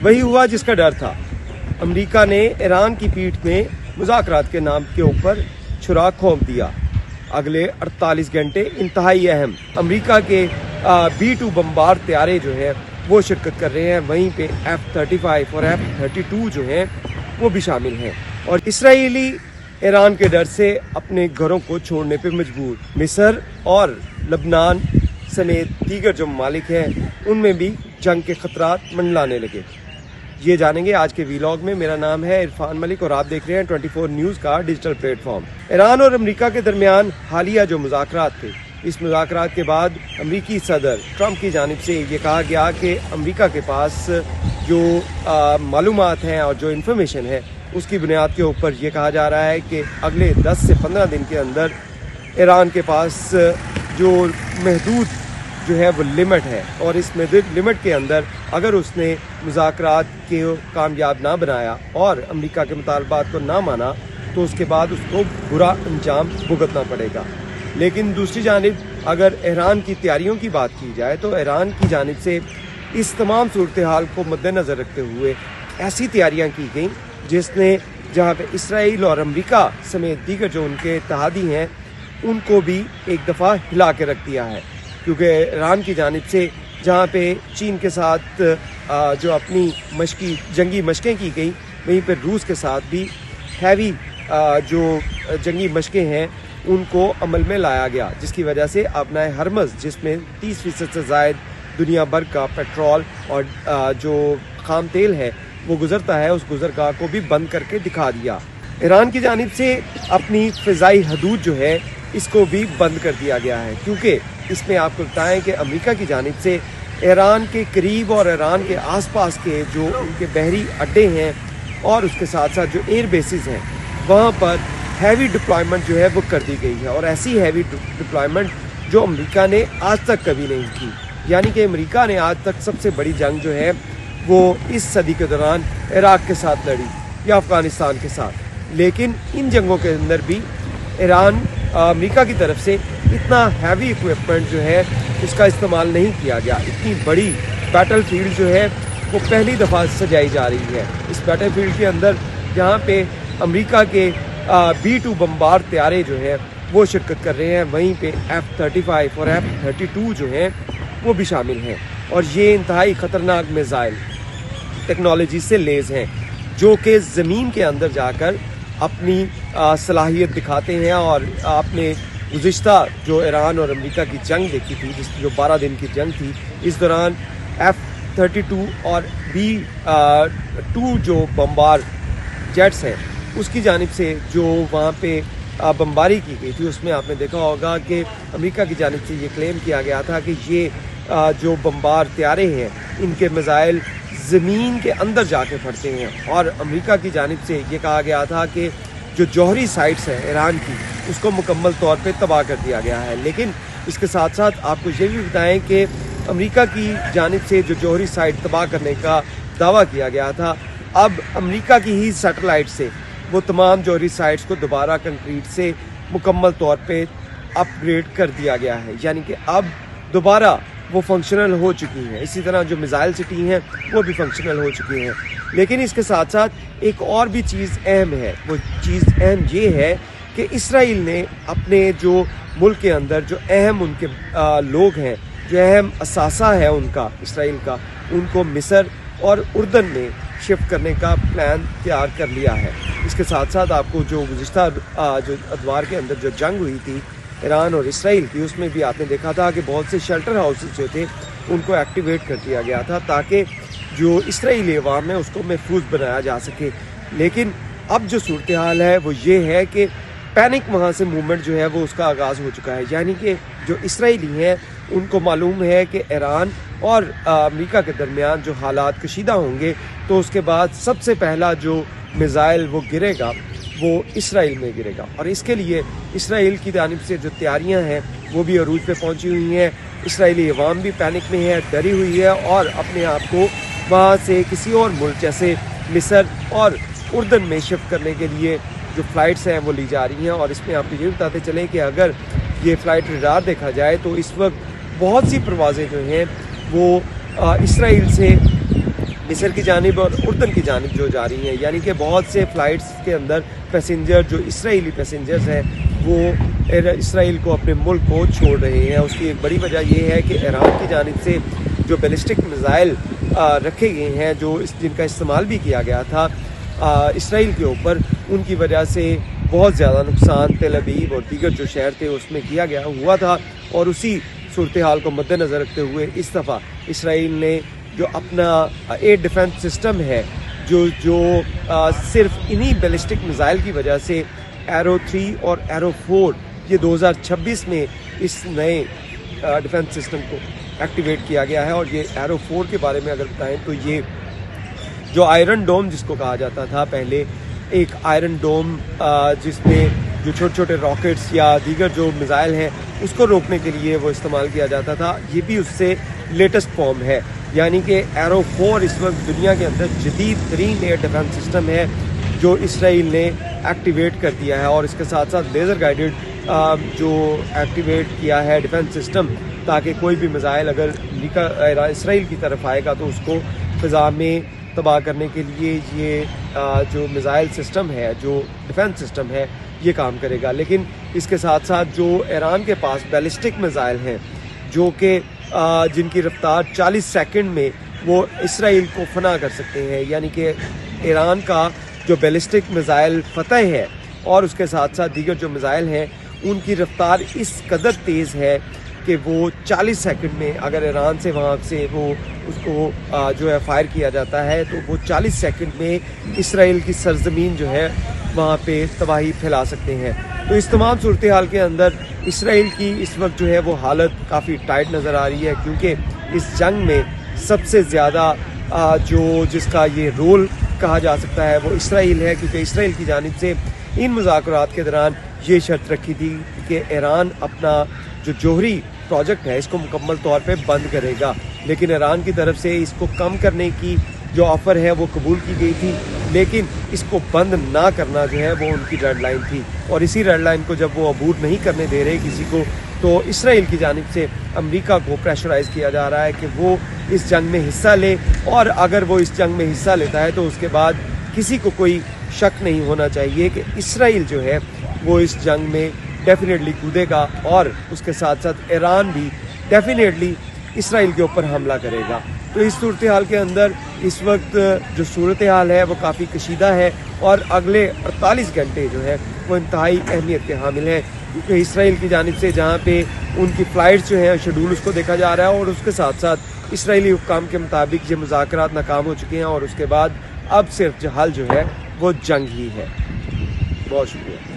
वही हुआ जिसका डर था। अमेरिका ने ईरान की पीठ में मुज़ाकरात के नाम के ऊपर छुरा घोंप दिया। अगले 48 घंटे इंतहाई अहम। अमेरिका के B-2 बम्बार तैयारे जो हैं वो शिरकत कर रहे हैं, वहीं पे F-35 और F-32 जो हैं वो भी शामिल हैं। और इसराइली ईरान के डर से अपने घरों को छोड़ने पे मजबूर। मिस्र और लबनान समेत दीगर जो ममालिक हैं उनमें भी जंग के खतरात मंडलाने लगे। ये जानेंगे आज के वीलॉग में। मेरा नाम है इरफान मलिक और आप देख रहे हैं 24 न्यूज़ का डिजिटल प्लेटफॉर्म। ईरान और अमेरिका के दरमियान हालिया जो मुज़ाकरात थे, इस मुज़ाकरात के बाद अमेरिकी सदर ट्रंप की जानिब से ये कहा गया कि अमेरिका के पास जो मालूमात हैं और जो इन्फॉर्मेशन है उसकी बुनियाद के ऊपर ये कहा जा रहा है कि अगले 10 से 15 दिन के अंदर ईरान के पास जो महदूद जो है वो लिमिट है, और इस महदूद लिमिट के अंदर अगर उसने मुज़ाकरात को कामयाब ना बनाया और अमेरिका के मुतालबात को ना माना तो उसके बाद उसको बुरा अंजाम भुगतना पड़ेगा। लेकिन दूसरी जानिब अगर ईरान की तैयारियों की बात की जाए तो ईरान की जानिब से इस तमाम सूरत हाल को मद्देनज़र रखते हुए ऐसी तैयारियां की गई जिसने जहां पे इसराइल और अमेरिका समेत दीगर जो उनके इत्तेहादी हैं उनको भी एक दफ़ा हिला के रख दिया है। क्योंकि ईरान की जानिब से जहाँ पे चीन के साथ जो अपनी जंगी मशकें की गई, वहीं पर रूस के साथ भी हैवी जो जंगी मशकें हैं उनको अमल में लाया गया, जिसकी वजह से अपना हरमज़ जिसमें 30% से ज़ायद दुनिया भर का पेट्रोल और जो खाम तेल है वो गुजरता है, उस गुजरगाह को भी बंद करके दिखा दिया। ईरान की जानिब से अपनी फ़िज़ाई हदूद जो है इसको भी बंद कर दिया गया है, क्योंकि इसमें आपको बताएं कि अमेरिका की जानिब से ईरान के करीब और ईरान के आसपास के जो उनके बहरी अड्डे हैं और उसके साथ साथ जो एयर बेसिस हैं वहाँ पर हैवी डिप्लॉयमेंट जो है वो कर दी गई है, और ऐसी हैवी डिप्लॉयमेंट जो अमेरिका ने आज तक कभी नहीं की। यानी कि अमेरिका ने आज तक सबसे बड़ी जंग जो है वो इस सदी के दौरान इराक़ के साथ लड़ी या अफ़गानिस्तान के साथ, लेकिन इन जंगों के अंदर भी ईरान अमेरिका की तरफ से इतना हैवी इक्विपमेंट जो है उसका इस्तेमाल नहीं किया गया। इतनी बड़ी बैटल फील्ड जो है वो पहली दफ़ा सजाई जा रही है। इस बैटल फील्ड के अंदर जहाँ पे अमेरिका के B-2 बम्बार तैयारे जो हैं वो शिरकत कर रहे हैं, वहीं पे F-35 और F-32 जो हैं वो भी शामिल हैं। और ये इंतहाई ख़तरनाक मिसाइल टेक्नोलॉजी से लेस हैं जो कि ज़मीन के अंदर जाकर अपनी सलाहियत दिखाते हैं। और आपने गुज़िश्ता जो ईरान और अमेरिका की जंग देखी थी, जो 12 दिन की जंग थी, इस दौरान F-32 और B-2 जो बम्बार जेट्स हैं उसकी जानिब से जो वहाँ पे बमबारी की गई थी उसमें आपने देखा होगा कि अमेरिका की जानिब से ये क्लेम किया गया था कि ये जो बम्बार तैयारे हैं इनके मिसाइल ज़मीन के अंदर जाके फटते हैं। और अमेरिका की जानिब से ये कहा गया था कि जो जौहरी साइट्स हैं ईरान की उसको मुकम्मल तौर पे तबाह कर दिया गया है। लेकिन इसके साथ साथ आपको ये भी बताएं कि अमेरिका की जानिब से जो जौहरी साइट तबाह करने का दावा किया गया था, अब अमेरिका की ही सैटेलाइट से वो तमाम जौहरी साइट्स को दोबारा कंक्रीट से मुकम्मल तौर पे अपग्रेड कर दिया गया है, यानी कि अब दोबारा वो फंक्शनल हो चुकी हैं। इसी तरह जो मिसाइल सिटी हैं वो भी फंक्शनल हो चुकी हैं। लेकिन इसके साथ साथ एक और भी चीज़ अहम है। वो चीज़ अहम ये है कि इसराइल ने अपने जो मुल्क के अंदर जो अहम उनके लोग हैं, जो अहम असासा है उनका इसराइल का, उनको मिस्र और उर्दन में शिफ्ट करने का प्लान तैयार कर लिया है। इसके साथ साथ आपको जो गुज़िश्ता जो अदवार के अंदर जो जंग हुई थी ईरान और इसराइल की, उसमें भी आपने देखा था कि बहुत से शेल्टर हाउसेस जो थे उनको एक्टिवेट कर दिया गया था ताकि जो इसराइली अवाम है उसको महफूज बनाया जा सके। लेकिन अब जो सूरत हाल है वो ये है कि पैनिक वहाँ से मूवमेंट जो है वो उसका आगाज़ हो चुका है। यानी कि जो इसराइली हैं उनको मालूम है कि ईरान और अमेरिका के दरमियान जो हालात कशीदा होंगे तो उसके बाद सबसे पहला जो मिसाइल वो गिरेगा वो इसराइल में गिरेगा। और इसके लिए इसराइल की जानिब से जो तैयारियां हैं वो भी अरूज पे पहुंची हुई हैं। इसराइली अवाम भी पैनिक में है, डरी हुई है और अपने आप को वहाँ से किसी और मुल्क जैसे मिस्र और उर्दन में शिफ्ट करने के लिए जो फ़्लाइट्स हैं वो ली जा रही हैं। और इसमें आपको ये बताते चलें कि अगर ये फ़्लाइट रडार देखा जाए तो इस वक्त बहुत सी परवाज़ें जो हैं वो इसराइल से مصر کی جانب اور اردن کی جانب جو جا رہی ہیں، یعنی کہ بہت سے فلائٹس کے اندر پیسنجر جو اسرائیلی پیسنجرز ہیں وہ اسرائیل کو اپنے ملک کو چھوڑ رہے ہیں۔ اس کی ایک بڑی وجہ یہ ہے کہ ایران کی جانب سے جو بیلسٹک میزائل رکھے گئے ہیں جن کا استعمال بھی کیا گیا تھا اسرائیل کے اوپر، ان کی وجہ سے بہت زیادہ نقصان تل ابیب اور دیگر جو شہر تھے اس میں کیا گیا ہوا تھا، اور اسی صورتحال کو مد نظر رکھتے ہوئے اس دفعہ اسرائیل نے جو اپنا ایئر ڈیفنس سسٹم ہے جو صرف انہی بیلسٹک میزائل کی وجہ سے ایرو 3 اور ایرو 4 یہ 2026 میں اس نئے ڈیفنس سسٹم کو ایکٹیویٹ کیا گیا ہے۔ اور یہ ایرو 4 کے بارے میں اگر بتائیں تو یہ جو آئرن ڈوم جس کو کہا جاتا تھا پہلے، ایک آئرن ڈوم جس میں جو چھوٹے چھوٹے راکٹس یا دیگر جو میزائل ہیں اس کو روکنے کے لیے وہ استعمال کیا جاتا تھا، یہ بھی اس سے لیٹسٹ فارم ہے، یعنی کہ ایرو 4 اس وقت دنیا کے اندر جدید ترین ایئر ڈیفنس سسٹم ہے جو اسرائیل نے ایکٹیویٹ کر دیا ہے، اور اس کے ساتھ ساتھ لیزر گائیڈڈ جو ایکٹیویٹ کیا ہے ڈیفنس سسٹم، تاکہ کوئی بھی میزائل اگر اسرائیل کی طرف آئے گا تو اس کو فضا میں تباہ کرنے کے لیے یہ جو میزائل سسٹم ہے، جو ڈیفنس سسٹم ہے، یہ کام کرے گا۔ لیکن اس کے ساتھ ساتھ جو ایران کے پاس بیلسٹک میزائل ہیں جو کہ جن کی رفتار 40 سیکنڈ میں وہ اسرائیل کو فنا کر سکتے ہیں، یعنی کہ ایران کا جو بیلسٹک میزائل فتح ہے اور اس کے ساتھ ساتھ دیگر جو میزائل ہیں ان کی رفتار اس قدر تیز ہے کہ وہ 40 سیکنڈ میں اگر ایران سے وہاں سے وہ اس کو جو ہے فائر کیا جاتا ہے تو وہ 40 سیکنڈ میں اسرائیل کی سرزمین جو ہے وہاں پہ تباہی پھیلا سکتے ہیں۔ تو اس تمام صورتحال کے اندر اسرائیل کی اس وقت جو ہے وہ حالت کافی ٹائٹ نظر آ رہی ہے، کیونکہ اس جنگ میں سب سے زیادہ جس کا یہ رول کہا جا سکتا ہے وہ اسرائیل ہے، کیونکہ اسرائیل کی جانب سے ان مذاکرات کے دوران یہ شرط رکھی تھی کہ ایران اپنا جو جوہری پروجیکٹ ہے اس کو مکمل طور پہ بند کرے گا، لیکن ایران کی طرف سے اس کو کم کرنے کی جو آفر ہے وہ قبول کی گئی تھی، لیکن اس کو بند نہ کرنا جو ہے وہ ان کی ریڈ لائن تھی، اور اسی ریڈ لائن کو جب وہ عبور نہیں کرنے دے رہے کسی کو، تو اسرائیل کی جانب سے امریکہ کو پریشرائز کیا جا رہا ہے کہ وہ اس جنگ میں حصہ لے، اور اگر وہ اس جنگ میں حصہ لیتا ہے تو اس کے بعد کسی کو کوئی شک نہیں ہونا چاہیے کہ اسرائیل جو ہے وہ اس جنگ میں ڈیفینیٹلی کودے گا، اور اس کے ساتھ ساتھ ایران بھی ڈیفینیٹلی اسرائیل کے اوپر حملہ کرے گا۔ تو اس صورتحال کے اندر اس وقت جو صورتحال ہے وہ کافی کشیدہ ہے، اور اگلے 48 گھنٹے جو ہے وہ انتہائی اہمیت کے حامل ہیں، کیونکہ اسرائیل کی جانب سے جہاں پہ ان کی فلائٹس جو ہیں شیڈول اس کو دیکھا جا رہا ہے، اور اس کے ساتھ ساتھ اسرائیلی حکام کے مطابق یہ مذاکرات ناکام ہو چکے ہیں، اور اس کے بعد اب صرف حل جو ہے وہ جنگ ہی ہے۔ بہت شکریہ۔